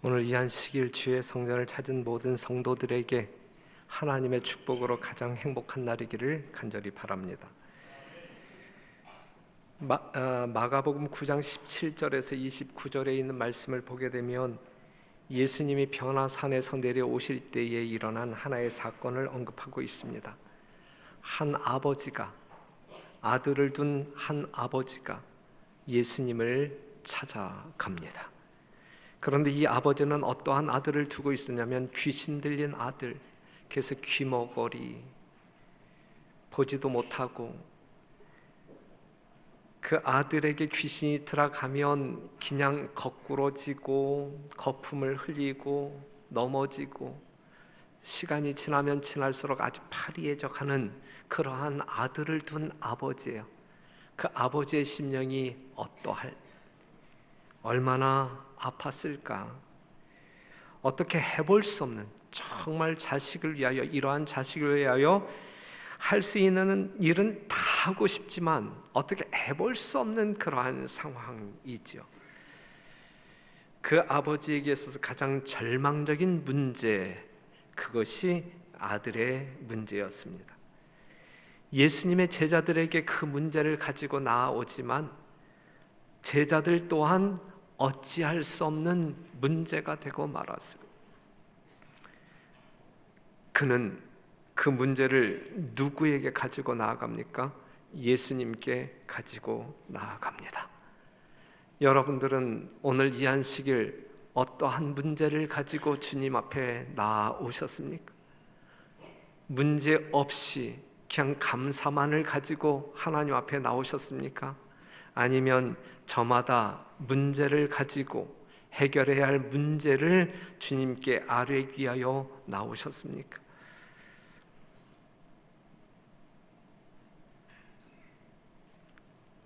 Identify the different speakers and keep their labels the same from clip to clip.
Speaker 1: 오늘 이 안식일 주의 성전을 찾은 모든 성도들에게 하나님의 축복으로 가장 행복한 날이기를 간절히 바랍니다. 마가복음 9장 17절에서 29절에 있는 말씀을 보게 되면 예수님이 변화산에서 내려오실 때에 일어난 하나의 사건을 언급하고 있습니다. 한 아버지가, 아들을 둔 한 아버지가 예수님을 찾아갑니다. 그런데 이 아버지는 어떠한 아들을 두고 있었냐면 귀신 들린 아들, 그래서 귀머거리, 보지도 못하고, 그 아들에게 귀신이 들어가면 그냥 거꾸러지고 거품을 흘리고 넘어지고, 시간이 지나면 지날수록 아주 파리해져 가는 그러한 아들을 둔 아버지예요. 그 아버지의 심령이 얼마나 아팠을까. 어떻게 해볼 수 없는, 정말 자식을 위하여, 이러한 자식을 위하여 할 수 있는 일은 다 하고 싶지만 어떻게 해볼 수 없는 그러한 상황이지요. 그 아버지에게 있어서 가장 절망적인 문제, 그것이 아들의 문제였습니다. 예수님의 제자들에게 그 문제를 가지고 나아오지만 제자들 또한 어찌할 수 없는 문제가 되고 말았습니다. 그는 그 문제를 누구에게 가지고 나아갑니까? 예수님께 가지고 나아갑니다. 여러분들은 오늘 이 안식일 어떠한 문제를 가지고 주님 앞에 나아오셨습니까? 문제 없이 그냥 감사만을 가지고 하나님 앞에 나오셨습니까? 아니면 저마다 문제를 가지고 해결해야 할 문제를 주님께 아뢰기 위하여 나오셨습니까?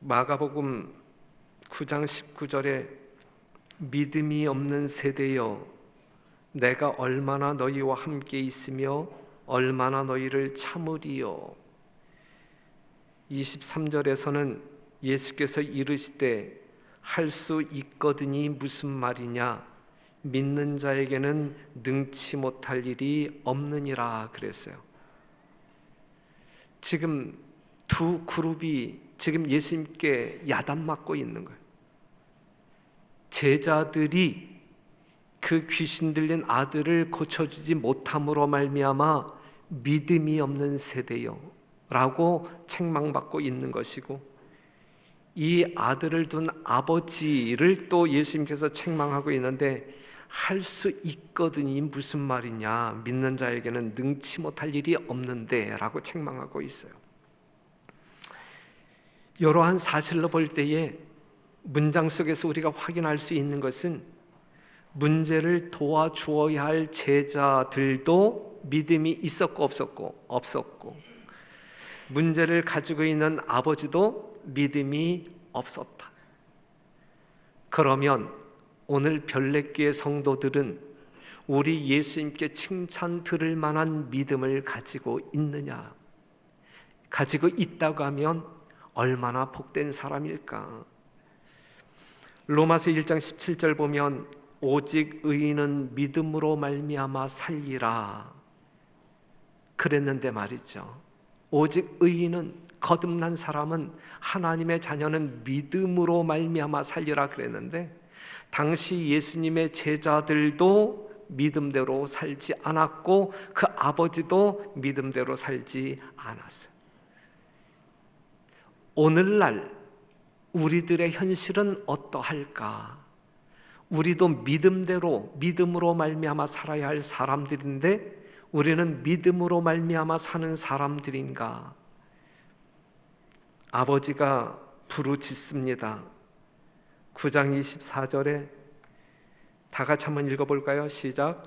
Speaker 1: 마가복음 9장 19절에 믿음이 없는 세대여, 내가 얼마나 너희와 함께 있으며 얼마나 너희를 참으리요. 23절에서는 예수께서 이르시되 할 수 있거든이 무슨 말이냐, 믿는 자에게는 능치 못할 일이 없느니라 그랬어요. 지금 두 그룹이 지금 예수님께 야단 맞고 있는 거예요. 제자들이 그 귀신 들린 아들을 고쳐주지 못함으로 말미암아 믿음이 없는 세대요 라고 책망받고 있는 것이고, 이 아들을 둔 아버지를 또 예수님께서 책망하고 있는데, 할 수 있거든이 무슨 말이냐, 믿는 자에게는 능치 못할 일이 없는데 라고 책망하고 있어요. 이러한 사실로 볼 때에 문장 속에서 우리가 확인할 수 있는 것은, 문제를 도와주어야 할 제자들도 믿음이 있었고 없었고, 문제를 가지고 있는 아버지도 믿음이 없었다. 그러면 오늘 별내교회 성도들은 우리 예수님께 칭찬 들을 만한 믿음을 가지고 있느냐? 가지고 있다고 하면 얼마나 복된 사람일까? 로마서 1장 17절 보면 오직 의인은 믿음으로 말미암아 살리라 그랬는데 말이죠. 오직 의인은, 거듭난 사람은, 하나님의 자녀는 믿음으로 말미암아 살리라 그랬는데, 당시 예수님의 제자들도 믿음대로 살지 않았고 그 아버지도 믿음대로 살지 않았어요. 오늘날 우리들의 현실은 어떠할까? 우리도 믿음으로 말미암아 살아야 할 사람들인데, 우리는 믿음으로 말미암아 사는 사람들인가? 아버지가 부르짖습니다. 9장 24절에 다 같이 한번 읽어볼까요? 시작.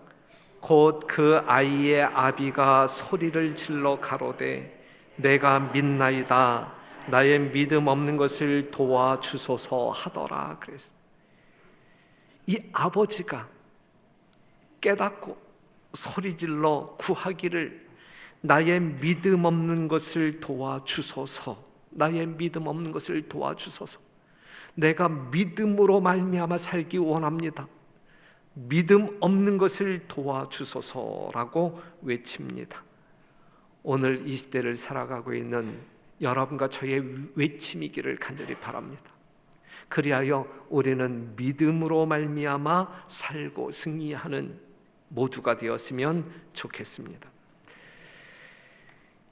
Speaker 1: 곧 그 아이의 아비가 소리를 질러 가로되 내가 믿나이다, 나의 믿음 없는 것을 도와주소서 하더라 그랬어요. 이 아버지가 깨닫고 소리질러 구하기를, 나의 믿음 없는 것을 도와주소서, 나의 믿음 없는 것을 도와주소서. 내가 믿음으로 말미암아 살기 원합니다. 믿음 없는 것을 도와주소서라고 외칩니다. 오늘 이 시대를 살아가고 있는 여러분과 저의 외침이기를 간절히 바랍니다. 그리하여 우리는 믿음으로 말미암아 살고 승리하는 모두가 되었으면 좋겠습니다.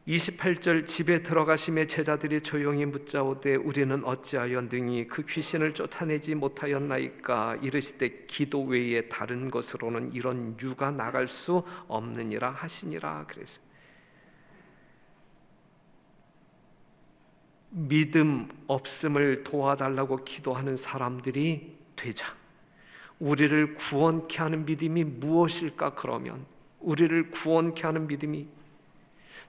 Speaker 1: 28절 집에 들어가심에 제자들이 조용히 묻자오되 우리는 어찌하여 능히 그 귀신을 쫓아내지 못하였나이까 이르시되 기도 외에 다른 것으로는 이런 유가 나갈 수 없느니라 하시니라. 그래서 믿음 없음을 도와달라고 기도하는 사람들이 되자. 우리를 구원케 하는 믿음이 무엇일까? 그러면 우리를 구원케 하는 믿음이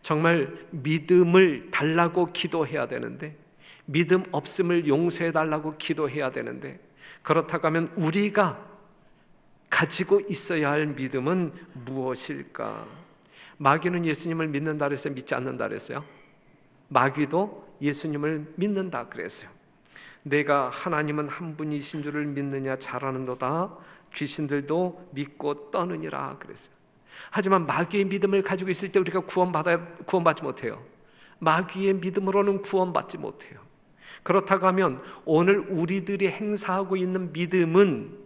Speaker 1: 정말 믿음을 달라고 기도해야 되는데, 믿음 없음을 용서해 달라고 기도해야 되는데, 그렇다고 하면 우리가 가지고 있어야 할 믿음은 무엇일까? 마귀는 예수님을 믿는다 그랬어요? 믿지 않는다 그랬어요? 마귀도 예수님을 믿는다 그랬어요. 내가 하나님은 한 분이신 줄을 믿느냐 잘하는도다 귀신들도 믿고 떠느니라 그랬어요. 하지만 마귀의 믿음을 가지고 있을 때 우리가 구원받지 못해요. 마귀의 믿음으로는 구원받지 못해요. 그렇다고 하면 오늘 우리들이 행사하고 있는 믿음은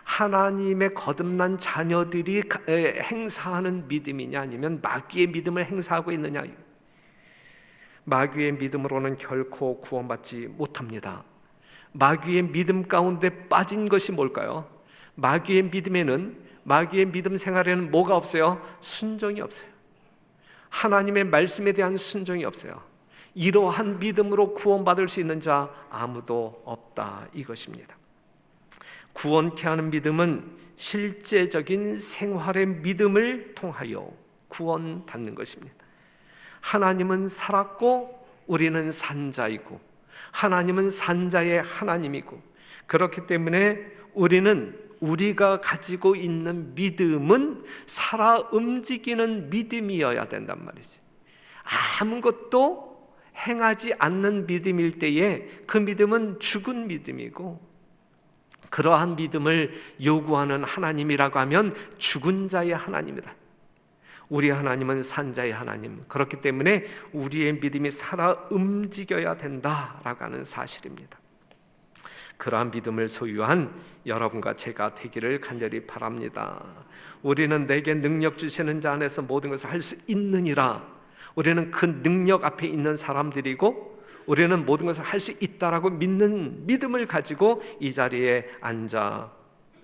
Speaker 1: 하나님의 거듭난 자녀들이 행사하는 믿음이냐 아니면 마귀의 믿음을 행사하고 있느냐. 마귀의 믿음으로는 결코 구원받지 못합니다. 마귀의 믿음 가운데 빠진 것이 뭘까요? 마귀의 믿음 생활에는 뭐가 없어요? 순종이 없어요. 하나님의 말씀에 대한 순종이 없어요. 이러한 믿음으로 구원받을 수 있는 자 아무도 없다 이것입니다. 구원케 하는 믿음은 실제적인 생활의 믿음을 통하여 구원받는 것입니다. 하나님은 살았고 우리는 산자이고 하나님은 산자의 하나님이고, 그렇기 때문에 우리가 가지고 있는 믿음은 살아 움직이는 믿음이어야 된단 말이지. 아무것도 행하지 않는 믿음일 때에 그 믿음은 죽은 믿음이고, 그러한 믿음을 요구하는 하나님이라고 하면 죽은 자의 하나님이다. 우리 하나님은 산자의 하나님, 그렇기 때문에 우리의 믿음이 살아 움직여야 된다라고 하는 사실입니다. 그러한 믿음을 소유한 여러분과 제가 되기를 간절히 바랍니다. 우리는 내게 능력 주시는 자 안에서 모든 것을 할 수 있느니라. 우리는 그 능력 앞에 있는 사람들이고 우리는 모든 것을 할 수 있다라고 믿는 믿음을 가지고 이 자리에 앉아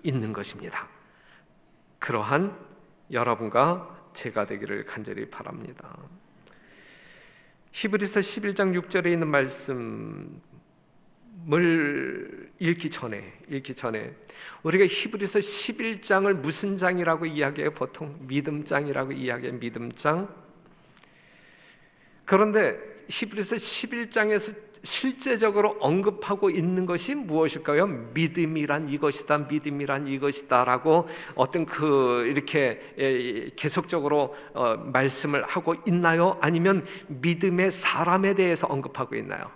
Speaker 1: 있는 것입니다. 그러한 여러분과 제가 되기를 간절히 바랍니다. 히브리서 11장 6절에 있는 말씀을 읽기 전에 우리가 히브리서 11장을 무슨 장이라고 이야기해요? 보통 믿음장이라고 이야기해요. 믿음장. 그런데 히브리서 11장에서 실제적으로 언급하고 있는 것이 무엇일까요? 믿음이란 이것이다 라고 어떤 이렇게 계속적으로 말씀을 하고 있나요? 아니면 믿음의 사람에 대해서 언급하고 있나요?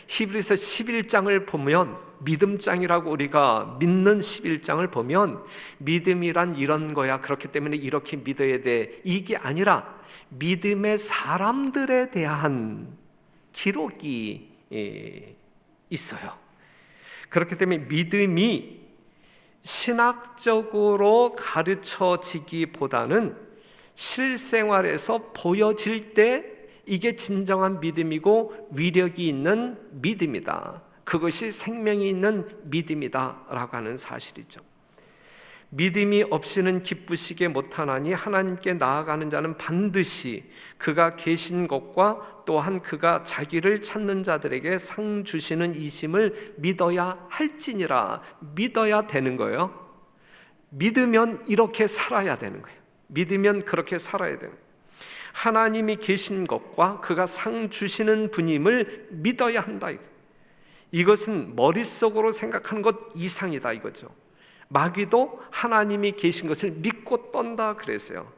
Speaker 1: 히브리서 11장을 보면, 믿음장이라고 우리가 믿는 11장을 보면 믿음이란 이런 거야, 그렇기 때문에 이렇게 믿어야 돼, 이게 아니라 믿음의 사람들에 대한 기록이 있어요. 그렇기 때문에 믿음이 신학적으로 가르쳐지기보다는 실생활에서 보여질 때 이게 진정한 믿음이고 위력이 있는 믿음이다, 그것이 생명이 있는 믿음이다 라고 하는 사실이죠. 믿음이 없이는 기쁘시게 못하나니 하나님께 나아가는 자는 반드시 그가 계신 것과 또한 그가 자기를 찾는 자들에게 상 주시는 이심을 믿어야 할지니라. 믿어야 되는 거예요. 믿으면 이렇게 살아야 되는 거예요. 믿으면 그렇게 살아야 되는 거예요. 하나님이 계신 것과 그가 상 주시는 분임을 믿어야 한다. 이것은 머릿속으로 생각하는 것 이상이다 이거죠. 마귀도 하나님이 계신 것을 믿고 떤다 그랬어요.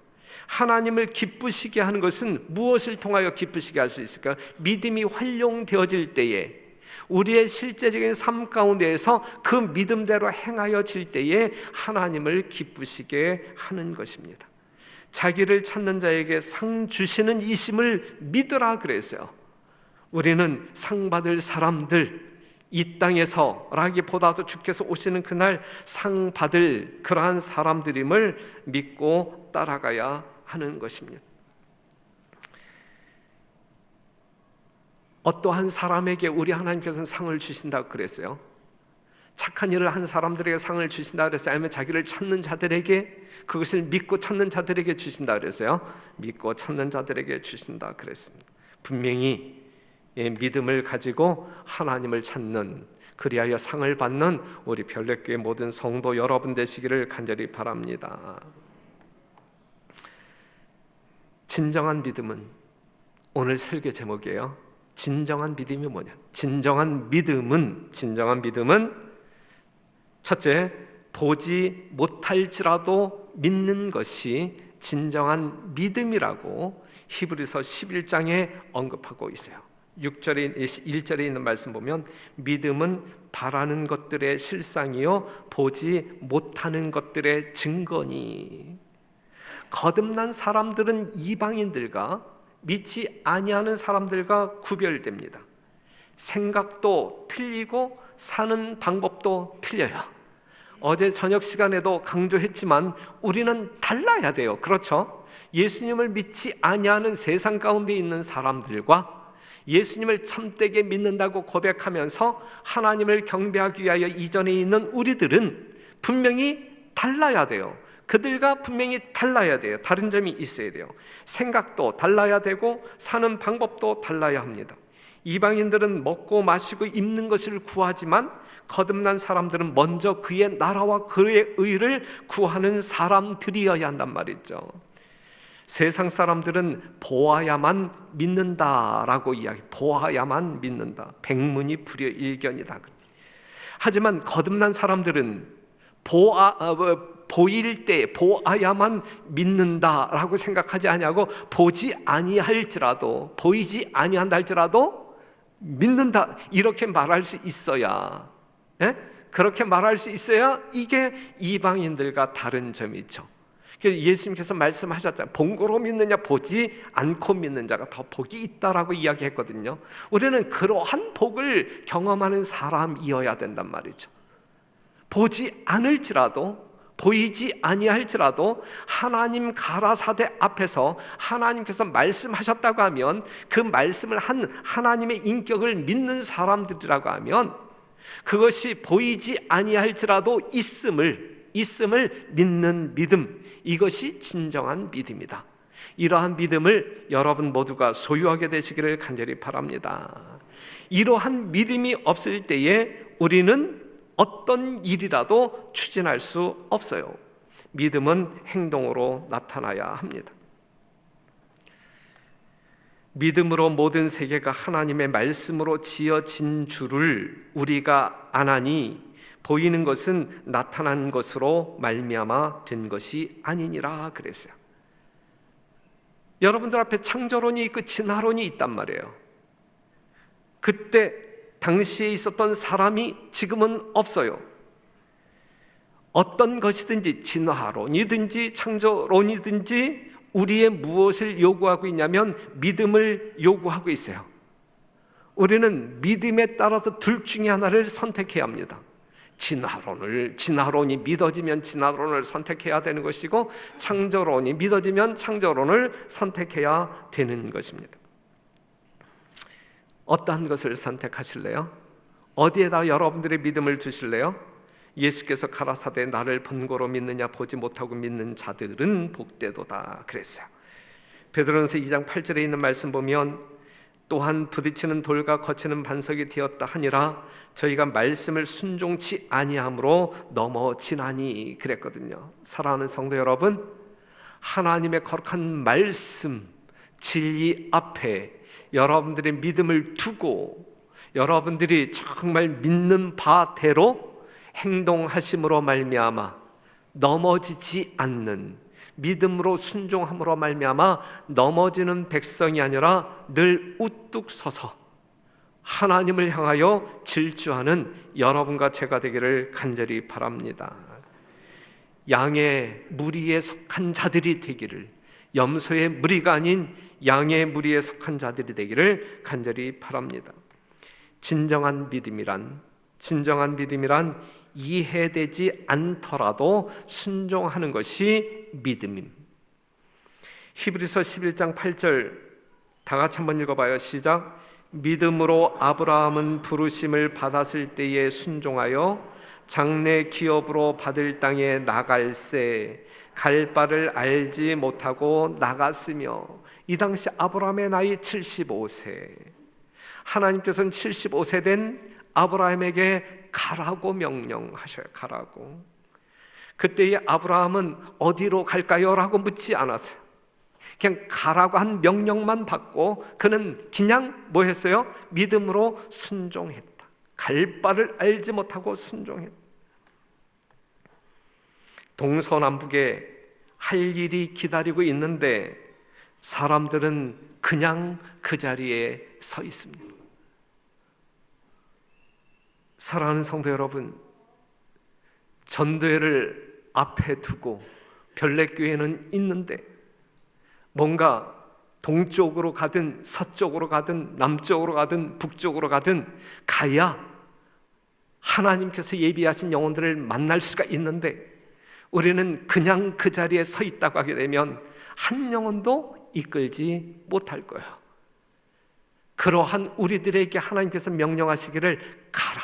Speaker 1: 하나님을 기쁘시게 하는 것은 무엇을 통하여 기쁘시게 할 수 있을까? 믿음이 활용되어질 때에 우리의 실제적인 삶 가운데에서 그 믿음대로 행하여질 때에 하나님을 기쁘시게 하는 것입니다. 자기를 찾는 자에게 상 주시는 이심을 믿으라 그랬어요. 우리는 상 받을 사람들, 이 땅에서라기보다도 주께서 오시는 그날 상 받을 그러한 사람들임을 믿고 따라가야 하는 것입니다. 어떠한 사람에게 우리 하나님께서는 상을 주신다고 그랬어요? 착한 일을 한 사람들에게 상을 주신다 그랬어요? 아니면 자기를 찾는 자들에게, 그것을 믿고 찾는 자들에게 주신다 그랬어요? 믿고 찾는 자들에게 주신다 그랬습니다. 분명히 믿음을 가지고 하나님을 찾는, 그리하여 상을 받는 우리 별내교회 모든 성도 여러분 되시기를 간절히 바랍니다. 진정한 믿음은, 오늘 설교 제목이에요. 진정한 믿음이 뭐냐? 진정한 믿음은 첫째, 보지 못할지라도 믿는 것이 진정한 믿음이라고 히브리서 11장에 언급하고 있어요. 1절에 있는 말씀 보면 믿음은 바라는 것들의 실상이요 보지 못하는 것들의 증거니. 거듭난 사람들은 이방인들과 믿지 아니하는 사람들과 구별됩니다. 생각도 틀리고 사는 방법도 틀려요. 어제 저녁 시간에도 강조했지만 우리는 달라야 돼요. 그렇죠? 예수님을 믿지 아니하는 세상 가운데 있는 사람들과 예수님을 참되게 믿는다고 고백하면서 하나님을 경배하기 위하여 이전에 있는 우리들은 분명히 달라야 돼요. 그들과 분명히 달라야 돼요. 다른 점이 있어야 돼요. 생각도 달라야 되고 사는 방법도 달라야 합니다. 이방인들은 먹고 마시고 입는 것을 구하지만 거듭난 사람들은 먼저 그의 나라와 그의 의를 구하는 사람들이어야 한단 말이죠. 세상 사람들은 보아야만 믿는다라고 이야기, 보아야만 믿는다. 백문이 불여일견이다. 하지만 거듭난 사람들은 보일 때 보아야만 믿는다라고 생각하지 아니하고 보지 아니할지라도, 보이지 아니한다 할지라도 믿는다, 이렇게 말할 수 있어야, 그렇게 말할 수 있어야 이게 이방인들과 다른 점이죠. 예수님께서 말씀하셨잖아요. 본고로 믿느냐 보지 않고 믿는 자가 더 복이 있다라고 이야기했거든요. 우리는 그러한 복을 경험하는 사람이어야 된단 말이죠. 보지 않을지라도, 보이지 아니할지라도 하나님 가라사대 앞에서 하나님께서 말씀하셨다고 하면 그 말씀을 한 하나님의 인격을 믿는 사람들이라고 하면 그것이 보이지 아니할지라도 있음을 믿는 믿음, 이것이 진정한 믿음이다. 이러한 믿음을 여러분 모두가 소유하게 되시기를 간절히 바랍니다. 이러한 믿음이 없을 때에 우리는 어떤 일이라도 추진할 수 없어요. 믿음은 행동으로 나타나야 합니다. 믿음으로 모든 세계가 하나님의 말씀으로 지어진 줄을 우리가 아나니 보이는 것은 나타난 것으로 말미암아 된 것이 아니니라 그랬어요. 여러분들 앞에 창조론이 있고 진화론이 있단 말이에요. 그때 당시에 있었던 사람이 지금은 없어요. 어떤 것이든지 진화론이든지 창조론이든지 우리의 무엇을 요구하고 있냐면 믿음을 요구하고 있어요. 우리는 믿음에 따라서 둘 중에 하나를 선택해야 합니다. 진화론이 믿어지면 진화론을 선택해야 되는 것이고, 창조론이 믿어지면 창조론을 선택해야 되는 것입니다. 어떠한 것을 선택하실래요? 어디에다 여러분들의 믿음을 두실래요? 예수께서 가라사대 나를 본고로 믿느냐 보지 못하고 믿는 자들은 복되도다 그랬어요. 베드로전서 2장 8절에 있는 말씀 보면 또한 부딪히는 돌과 거치는 반석이 되었다 하니라 저희가 말씀을 순종치 아니함으로 넘어지나니 그랬거든요. 사랑하는 성도 여러분, 하나님의 거룩한 말씀, 진리 앞에 여러분들의 믿음을 두고 여러분들이 정말 믿는 바대로 행동하심으로 말미암아 넘어지지 않는, 믿음으로 순종함으로 말미암아 넘어지는 백성이 아니라 늘 우뚝 서서 하나님을 향하여 질주하는 여러분과 제가 되기를 간절히 바랍니다. 양의 무리에 속한 자들이 되기를, 염소의 무리가 아닌 양의 무리에 속한 자들이 되기를 간절히 바랍니다. 진정한 믿음이란 이해되지 않더라도 순종하는 것이 믿음입니다. 히브리서 11장 8절 다 같이 한번 읽어봐요. 시작. 믿음으로 아브라함은 부르심을 받았을 때에 순종하여 장래 기업으로 받을 땅에 나갈새 갈 바를 알지 못하고 나갔으며, 이 당시 아브라함의 나이 75세. 하나님께서는 75세 된 아브라함에게 가라고 명령하셔요. 가라고. 그때의 아브라함은 어디로 갈까요? 라고 묻지 않았어요. 그냥 가라고 한 명령만 받고 그는 그냥 뭐 했어요? 믿음으로 순종했다. 갈 바를 알지 못하고 순종했다. 동서남북에 할 일이 기다리고 있는데 사람들은 그냥 그 자리에 서 있습니다. 사랑하는 성도 여러분, 전도회를 앞에 두고 별내교회는 있는데 뭔가 동쪽으로 가든 서쪽으로 가든 남쪽으로 가든 북쪽으로 가든 가야 하나님께서 예비하신 영혼들을 만날 수가 있는데, 우리는 그냥 그 자리에 서 있다고 하게 되면 한 영혼도 이끌지 못할 거예요. 그러한 우리들에게 하나님께서 명령하시기를 가라,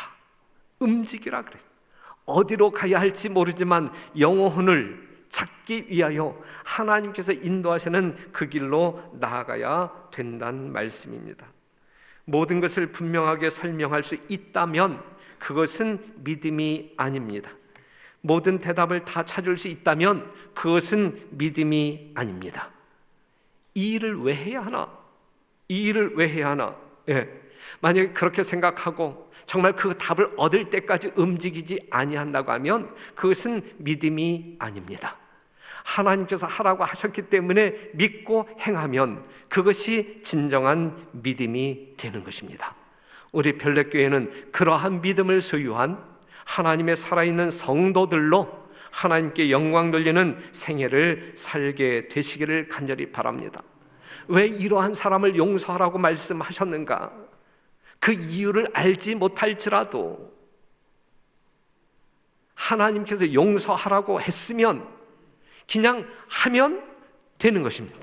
Speaker 1: 움직이라 그래요. 어디로 가야 할지 모르지만 영혼을 찾기 위하여 하나님께서 인도하시는 그 길로 나아가야 된다는 말씀입니다. 모든 것을 분명하게 설명할 수 있다면 그것은 믿음이 아닙니다. 모든 대답을 다 찾을 수 있다면 그것은 믿음이 아닙니다. 이 일을 왜 해야 하나? 이 일을 왜 해야 하나? 만약에 그렇게 생각하고 정말 그 답을 얻을 때까지 움직이지 아니한다고 하면 그것은 믿음이 아닙니다. 하나님께서 하라고 하셨기 때문에 믿고 행하면 그것이 진정한 믿음이 되는 것입니다. 우리 별내교회는 그러한 믿음을 소유한 하나님의 살아있는 성도들로 하나님께 영광 돌리는 생애를 살게 되시기를 간절히 바랍니다. 왜 이러한 사람을 용서하라고 말씀하셨는가? 그 이유를 알지 못할지라도 하나님께서 용서하라고 했으면 그냥 하면 되는 것입니다.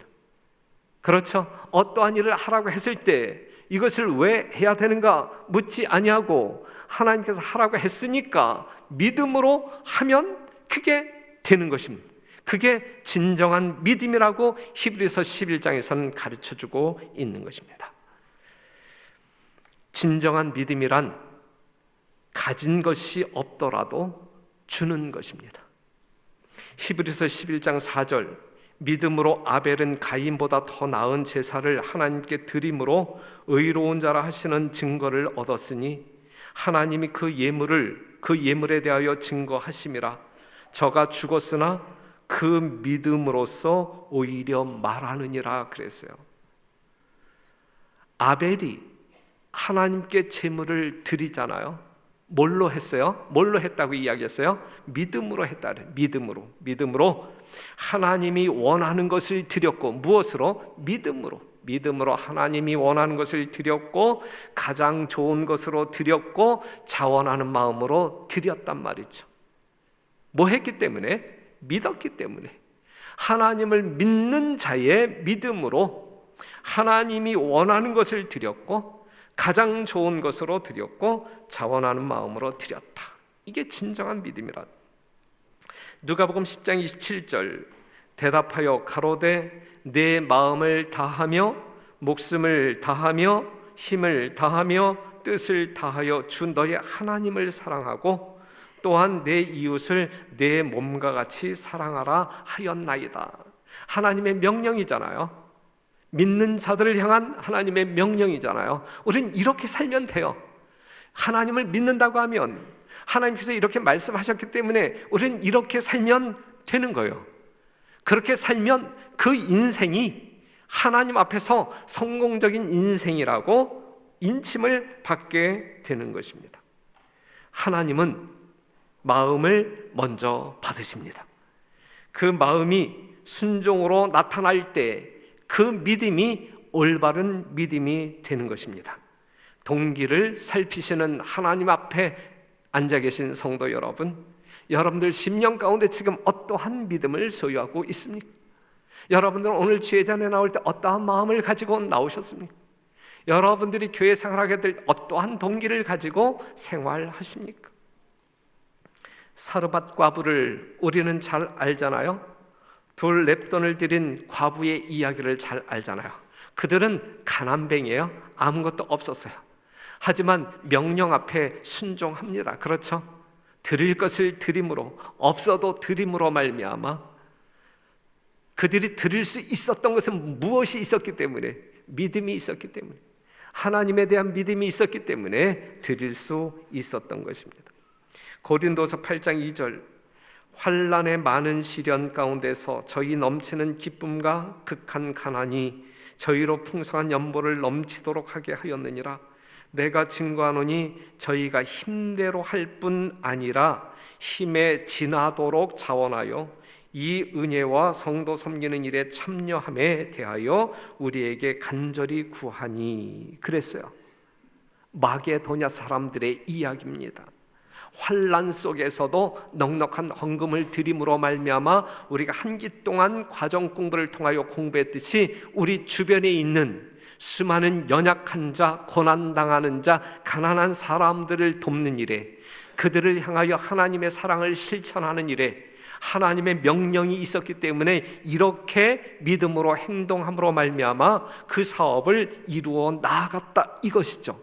Speaker 1: 그렇죠? 어떠한 일을 하라고 했을 때 이것을 왜 해야 되는가 묻지 아니하고 하나님께서 하라고 했으니까 믿음으로 하면 그게 되는 것입니다. 그게 진정한 믿음이라고 히브리서 11장에서는 가르쳐주고 있는 것입니다. 진정한 믿음이란 가진 것이 없더라도 주는 것입니다. 히브리서 11장 4절, 믿음으로 아벨은 가인보다 더 나은 제사를 하나님께 드림으로 의로운 자라 하시는 증거를 얻었으니 하나님이 그 예물에 대하여 증거하심이라. 저가 죽었으나 그 믿음으로써 오히려 말하느니라 그랬어요. 아벨이 하나님께 제물을 드리잖아요. 뭘로 했어요? 뭘로 했다고 이야기했어요? 믿음으로 했다. 믿음으로 하나님이 원하는 것을 드렸고, 무엇으로? 믿음으로 하나님이 원하는 것을 드렸고, 가장 좋은 것으로 드렸고, 자원하는 마음으로 드렸단 말이죠. 뭐 했기 때문에? 믿었기 때문에. 하나님을 믿는 자의 믿음으로 하나님이 원하는 것을 드렸고, 가장 좋은 것으로 드렸고, 자원하는 마음으로 드렸다. 이게 진정한 믿음이라. 누가복음 10장 27절, 대답하여 가로되 내 마음을 다하며 목숨을 다하며 힘을 다하며 뜻을 다하여 주 너의 하나님을 사랑하고 또한 내 이웃을 내 몸과 같이 사랑하라 하였나이다. 하나님의 명령이잖아요. 믿는 자들을 향한 하나님의 명령이잖아요. 우리는 이렇게 살면 돼요. 하나님을 믿는다고 하면 하나님께서 이렇게 말씀하셨기 때문에 우리는 이렇게 살면 되는 거예요. 그렇게 살면 그 인생이 하나님 앞에서 성공적인 인생이라고 인침을 받게 되는 것입니다. 하나님은 마음을 먼저 받으십니다. 그 마음이 순종으로 나타날 때 그 믿음이 올바른 믿음이 되는 것입니다. 동기를 살피시는 하나님 앞에 앉아 계신 성도 여러분, 여러분들 심령 가운데 지금 어떠한 믿음을 소유하고 있습니까? 여러분들은 오늘 주의자에 나올 때 어떠한 마음을 가지고 나오셨습니까? 여러분들이 교회 생활하게 될 어떠한 동기를 가지고 생활하십니까? 사르밧 과부를 우리는 잘 알잖아요. 둘 렙돈을 들인 과부의 이야기를 잘 알잖아요. 그들은 가난뱅이에요. 아무것도 없었어요. 하지만 명령 앞에 순종합니다. 그렇죠? 드릴 것을 드림으로, 없어도 드림으로 말미암아 그들이 드릴 수 있었던 것은 무엇이 있었기 때문에? 믿음이 있었기 때문에, 하나님에 대한 믿음이 있었기 때문에 드릴 수 있었던 것입니다. 고린도서 8장 2절, 환난의 많은 시련 가운데서 저희 넘치는 기쁨과 극한 가난이 저희로 풍성한 연보를 넘치도록 하게 하였느니라. 내가 증거하노니 저희가 힘대로 할 뿐 아니라 힘에 지나도록 자원하여 이 은혜와 성도 섬기는 일에 참여함에 대하여 우리에게 간절히 구하니. 그랬어요. 마게도냐 사람들의 이야기입니다. 환난 속에서도 넉넉한 헌금을 드림으로 말미암아 우리가 한 기 동안 과정 공부를 통하여 공부했듯이 우리 주변에 있는 수많은 연약한 자, 고난당하는 자, 가난한 사람들을 돕는 일에, 그들을 향하여 하나님의 사랑을 실천하는 일에 하나님의 명령이 있었기 때문에 이렇게 믿음으로 행동함으로 말미암아 그 사업을 이루어 나아갔다, 이것이죠.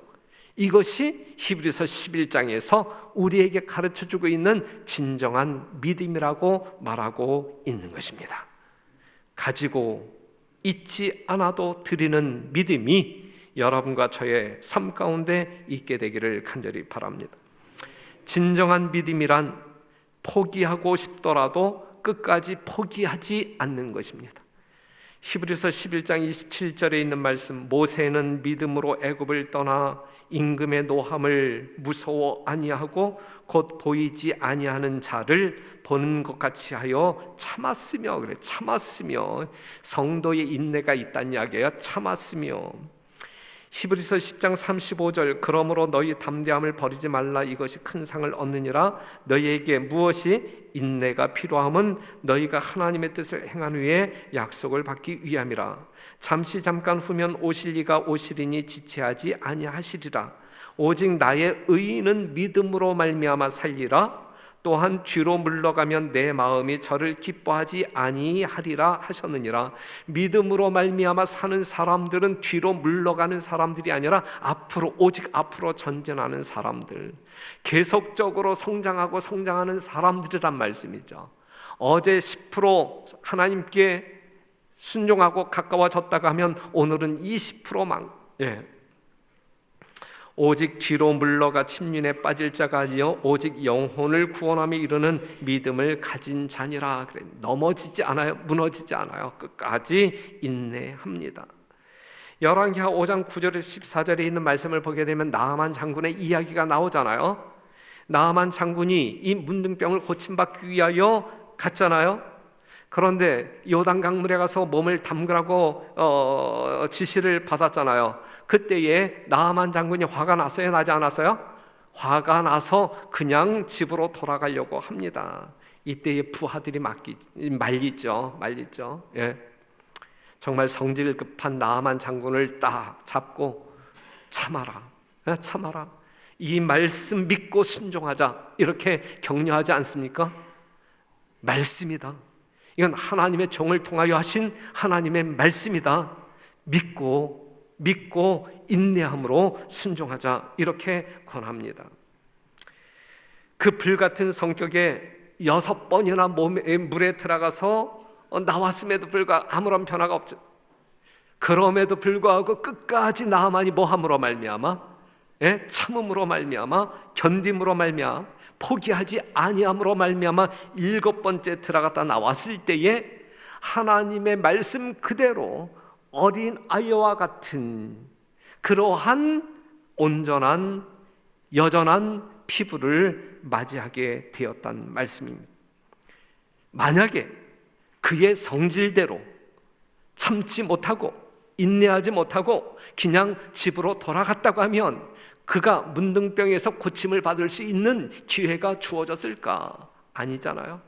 Speaker 1: 이것이 히브리서 11장에서 우리에게 가르쳐주고 있는 진정한 믿음이라고 말하고 있는 것입니다. 가지고 잊지 않아도 드리는 믿음이 여러분과 저의 삶 가운데 있게 되기를 간절히 바랍니다. 진정한 믿음이란 포기하고 싶더라도 끝까지 포기하지 않는 것입니다. 히브리서 11장 27절에 있는 말씀, 모세는 믿음으로 애굽을 떠나 임금의 노함을 무서워 아니하고 곧 보이지 아니하는 자를 보는 것 같이 하여 참았으며, 그래, 참았으며, 성도의 인내가 있다는 이야기예요. 참았으며. 히브리서 10장 35절, 그러므로 너희 담대함을 버리지 말라. 이것이 큰 상을 얻느니라. 너희에게 무엇이 인내가 필요함은 너희가 하나님의 뜻을 행한 후에 약속을 받기 위함이라. 잠깐 후면 오실 이가 오시리니 지체하지 아니하시리라. 오직 나의 의인은 믿음으로 말미암아 살리라. 또한 뒤로 물러가면 내 마음이 저를 기뻐하지 아니하리라 하셨느니라. 믿음으로 말미암아 사는 사람들은 뒤로 물러가는 사람들이 아니라 앞으로, 오직 앞으로 전진하는 사람들, 계속적으로 성장하는 사람들이란 말씀이죠. 어제 10% 하나님께 순종하고 가까워졌다가 하면 오늘은 20%만, 오직 뒤로 물러가 침륜에 빠질 자가 아니요 오직 영혼을 구원함에 이르는 믿음을 가진 자니라. 그래, 넘어지지 않아요. 무너지지 않아요. 끝까지 인내합니다. 열왕기하 5장 9절에서 14절에 있는 말씀을 보게 되면 나아만 장군의 이야기가 나오잖아요. 나아만 장군이 이 문둥병을 고침받기 위하여 갔잖아요. 그런데 요단 강물에 가서 몸을 담그라고 지시를 받았잖아요. 그때에 나아만 장군이 화가 났어요? 나지 않았어요? 화가 나서 그냥 집으로 돌아가려고 합니다. 이때에 부하들이 말리죠. 정말 성질 급한 나아만 장군을 딱 잡고 참아라. 이 말씀 믿고 순종하자, 이렇게 격려하지 않습니까? 말씀이다. 이건 하나님의 종을 통하여 하신 하나님의 말씀이다. 믿고 인내함으로 순종하자, 이렇게 권합니다. 그 불같은 성격에 6번이나 물에 들어가서 나왔음에도 불구하고 아무런 변화가 없죠. 그럼에도 불구하고 끝까지 나아만이 뭐함으로 말미암아? 참음으로 말미암아, 견딤으로 말미암아, 포기하지 아니함으로 말미암아 7번째 들어갔다 나왔을 때에 하나님의 말씀 그대로 어린 아이와 같은 그러한 온전한 여전한 피부를 맞이하게 되었다는 말씀입니다. 만약에 그의 성질대로 참지 못하고 인내하지 못하고 그냥 집으로 돌아갔다고 하면 그가 문둥병에서 고침을 받을 수 있는 기회가 주어졌을까? 아니잖아요.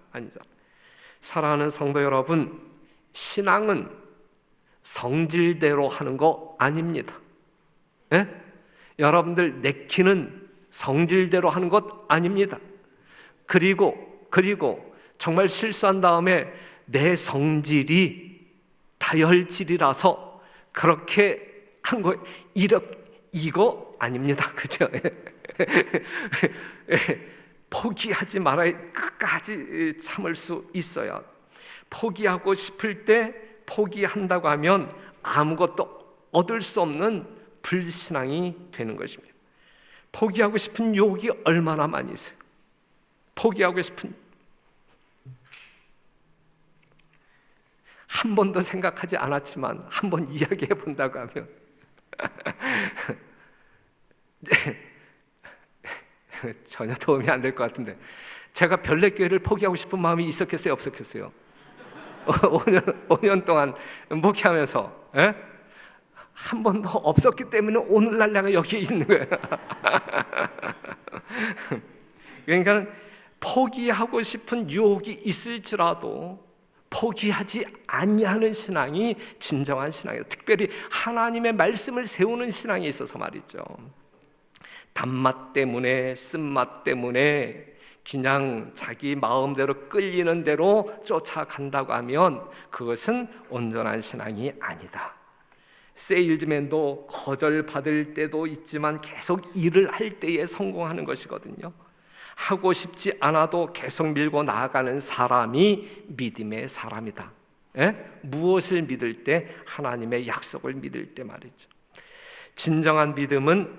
Speaker 1: 사랑하는 성도 여러분, 신앙은 성질대로 하는 거 아닙니다. 예? 여러분들 내키는 성질대로 하는 것 아닙니다. 그리고 정말 실수한 다음에 내 성질이 다혈질이라서 그렇게 한 거, 이거 아닙니다. 그죠? 포기하지 말아야 끝까지 참을 수 있어요. 포기하고 싶을 때 포기한다고 하면 아무것도 얻을 수 없는 불신앙이 되는 것입니다. 포기하고 싶은 유혹이 얼마나 많이 있어요. 포기하고 싶은, 한 번도 생각하지 않았지만 한 번 이야기해 본다고 하면 전혀 도움이 안 될 것 같은데, 제가 별내교회를 포기하고 싶은 마음이 있었겠어요, 없었겠어요? 5년 동안 목회하면서 한 번도 없었기 때문에 오늘날 내가 여기에 있는 거예요. 그러니까 포기하고 싶은 유혹이 있을지라도 포기하지 아니하는 신앙이 진정한 신앙이에요. 특별히 하나님의 말씀을 세우는 신앙에 있어서 말이죠. 단맛 때문에, 쓴맛 때문에 그냥 자기 마음대로 끌리는 대로 쫓아간다고 하면 그것은 온전한 신앙이 아니다. 세일즈맨도 거절받을 때도 있지만 계속 일을 할 때에 성공하는 것이거든요. 하고 싶지 않아도 계속 밀고 나아가는 사람이 믿음의 사람이다. 무엇을 믿을 때? 하나님의 약속을 믿을 때 말이죠. 진정한 믿음은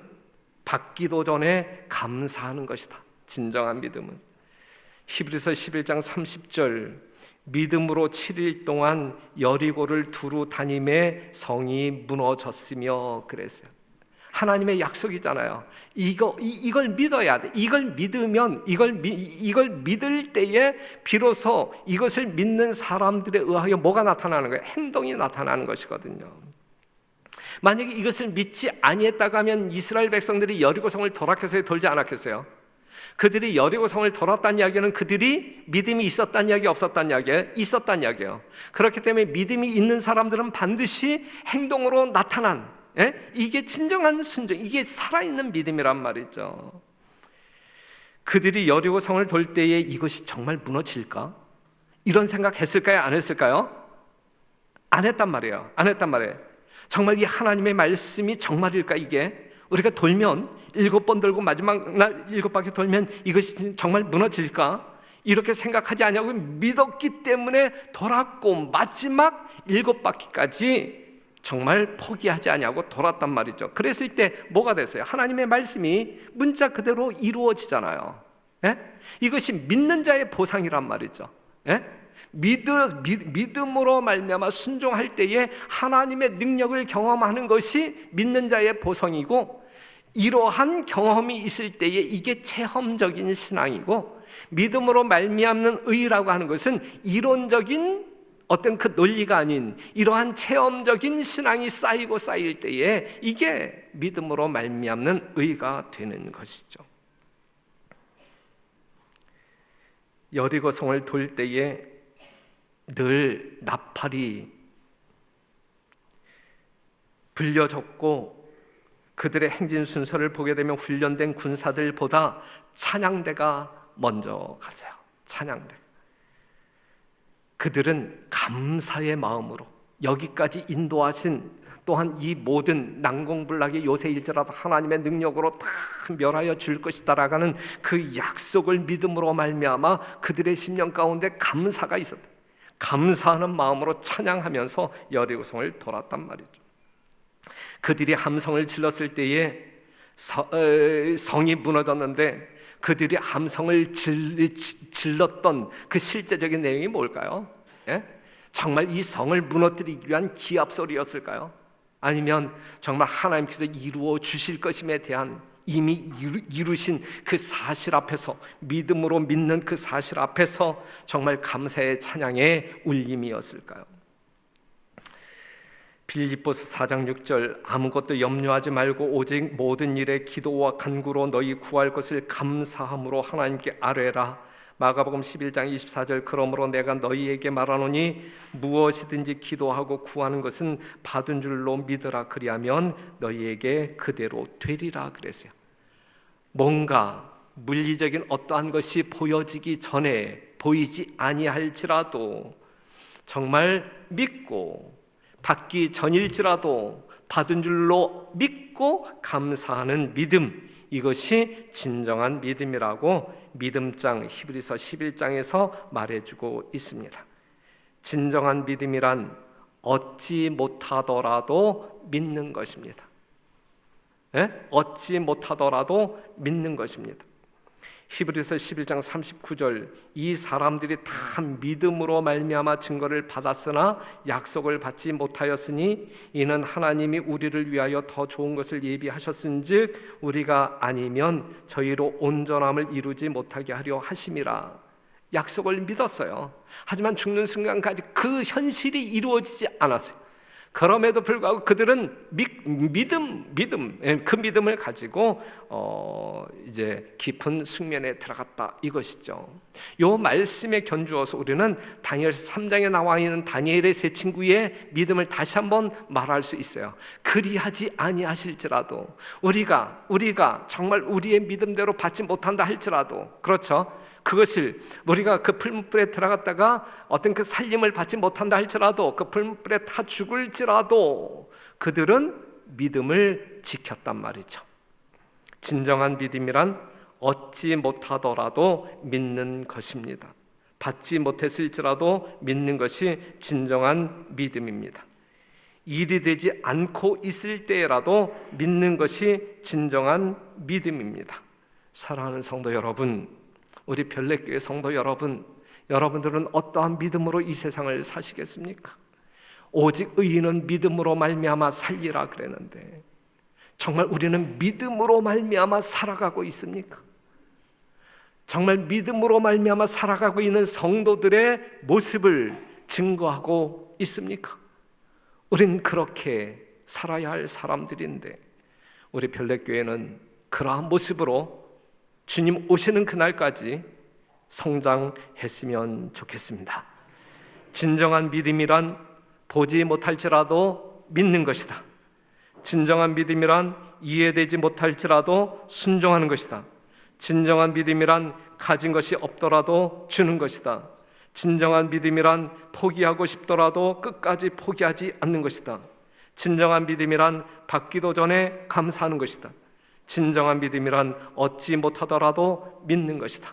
Speaker 1: 받기도 전에 감사하는 것이다. 진정한 믿음은. 히브리서 11장 30절, 믿음으로 7일 동안 여리고를 두루 다님에 성이 무너졌으며 그랬어요. 하나님의 약속이잖아요. 이걸 믿어야 돼. 이걸 믿으면, 이걸 믿을 때에 비로소 이것을 믿는 사람들에 의하여 뭐가 나타나는 거예요? 행동이 나타나는 것이거든요. 만약에 이것을 믿지 아니했다고 하면 이스라엘 백성들이 여리고성을 돌았겠어요? 돌지 않았겠어요? 그들이 여리고성을 돌았다는 이야기는 그들이 믿음이 있었다는 이야기, 없었다는 이야기예요? 있었다는 이야기예요. 그렇기 때문에 믿음이 있는 사람들은 반드시 행동으로 나타난, 이게 진정한 순종, 이게 살아있는 믿음이란 말이죠. 그들이 여리고성을 돌 때에 이것이 정말 무너질까? 이런 생각 했을까요? 안 했을까요? 안 했단 말이에요. 정말 이 하나님의 말씀이 정말일까 이게? 우리가 돌면 7번 돌고 마지막 날 7바퀴 돌면 이것이 정말 무너질까? 이렇게 생각하지 않냐고 믿었기 때문에 돌았고 마지막 7바퀴까지 정말 포기하지 않냐고 돌았단 말이죠. 그랬을 때 뭐가 됐어요? 하나님의 말씀이 문자 그대로 이루어지잖아요. 이것이 믿는 자의 보상이란 말이죠. 믿음으로 말미암아 순종할 때에 하나님의 능력을 경험하는 것이 믿는 자의 보상이고, 이러한 경험이 있을 때에 이게 체험적인 신앙이고, 믿음으로 말미암는 의라고 하는 것은 이론적인 어떤 그 논리가 아닌 이러한 체험적인 신앙이 쌓이고 쌓일 때에 이게 믿음으로 말미암는 의가 되는 것이죠. 여리고성을 돌 때에 늘 나팔이 불려졌고, 그들의 행진 순서를 보게 되면 훈련된 군사들보다 찬양대가 먼저 갔어요. 찬양대. 그들은 감사의 마음으로 여기까지 인도하신, 또한 이 모든 난공불락의 요새일지라도 하나님의 능력으로 다 멸하여 줄 것이다라고 하는 그 약속을 믿음으로 말미암아 그들의 심령 가운데 감사가 있었다. 감사하는 마음으로 찬양하면서 여리고성을 돌았단 말이죠. 그들이 함성을 질렀을 때에 성이 무너졌는데, 그들이 함성을 질렀던 그 실제적인 내용이 뭘까요? 정말 이 성을 무너뜨리기 위한 기합 소리였을까요? 아니면 정말 하나님께서 이루어 주실 것임에 대한 이미 이루신 그 사실 앞에서, 믿음으로 믿는 그 사실 앞에서 정말 감사의 찬양의 울림이었을까요? 빌립보서 4장 6절, 아무것도 염려하지 말고 오직 모든 일에 기도와 간구로 너희 구할 것을 감사함으로 하나님께 아뢰라. 마가복음 11장 24절, 그러므로 내가 너희에게 말하노니 무엇이든지 기도하고 구하는 것은 받은 줄로 믿으라. 그리하면 너희에게 그대로 되리라 그랬어요. 뭔가 물리적인 어떠한 것이 보여지기 전에, 보이지 아니할지라도 정말 믿고, 받기 전일지라도 받은 줄로 믿고 감사하는 믿음, 이것이 진정한 믿음이라고 믿음장 히브리서 11장에서 말해주고 있습니다. 진정한 믿음이란 얻지 못하더라도 믿는 것입니다. 얻지 못하더라도 믿는 것입니다. 히브리서 11장 39절, 이 사람들이 다 믿음으로 말미암아 증거를 받았으나 약속을 받지 못하였으니 이는 하나님이 우리를 위하여 더 좋은 것을 예비하셨은즉 우리가 아니면 저희로 온전함을 이루지 못하게 하려 하심이라. 약속을 믿었어요. 하지만 죽는 순간까지 그 현실이 이루어지지 않았어요. 그럼에도 불구하고 그들은 그 믿음을 가지고 이제 깊은 숙면에 들어갔다, 이것이죠. 요 말씀에 견주어서 우리는 다니엘 3장에 나와 있는 다니엘의 세 친구의 믿음을 다시 한번 말할 수 있어요. 그리하지 아니하실지라도, 우리가 정말 우리의 믿음대로 받지 못한다 할지라도, 그렇죠, 그것을 우리가 그 풀무불에 들어갔다가 어떤 그 살림을 받지 못한다 할지라도, 그 풀무불에 타 죽을지라도 그들은 믿음을 지켰단 말이죠. 진정한 믿음이란 얻지 못하더라도 믿는 것입니다. 받지 못했을지라도 믿는 것이 진정한 믿음입니다. 일이 되지 않고 있을 때라도 믿는 것이 진정한 믿음입니다. 사랑하는 성도 여러분, 우리 별내교회 성도 여러분, 여러분들은 어떠한 믿음으로 이 세상을 사시겠습니까? 오직 의인은 믿음으로 말미암아 살리라 그랬는데, 정말 우리는 믿음으로 말미암아 살아가고 있습니까? 정말 믿음으로 말미암아 살아가고 있는 성도들의 모습을 증거하고 있습니까? 우린 그렇게 살아야 할 사람들인데, 우리 별내교회는 그러한 모습으로 주님 오시는 그날까지 성장했으면 좋겠습니다. 진정한 믿음이란 보지 못할지라도 믿는 것이다. 진정한 믿음이란 이해되지 못할지라도 순종하는 것이다. 진정한 믿음이란 가진 것이 없더라도 주는 것이다. 진정한 믿음이란 포기하고 싶더라도 끝까지 포기하지 않는 것이다. 진정한 믿음이란 받기도 전에 감사하는 것이다. 진정한 믿음이란 얻지 못하더라도 믿는 것이다.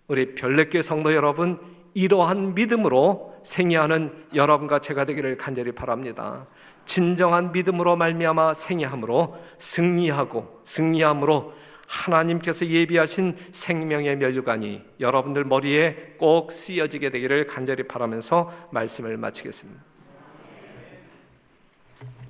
Speaker 1: 우리 별내교회 성도 여러분, 이러한 믿음으로 생애하는 여러분과 제가 되기를 간절히 바랍니다. 진정한 믿음으로 말미암아 생애함으로 승리함으로 하나님께서 예비하신 생명의 면류관이 여러분들 머리에 꼭 쓰여지게 되기를 간절히 바라면서 말씀을 마치겠습니다.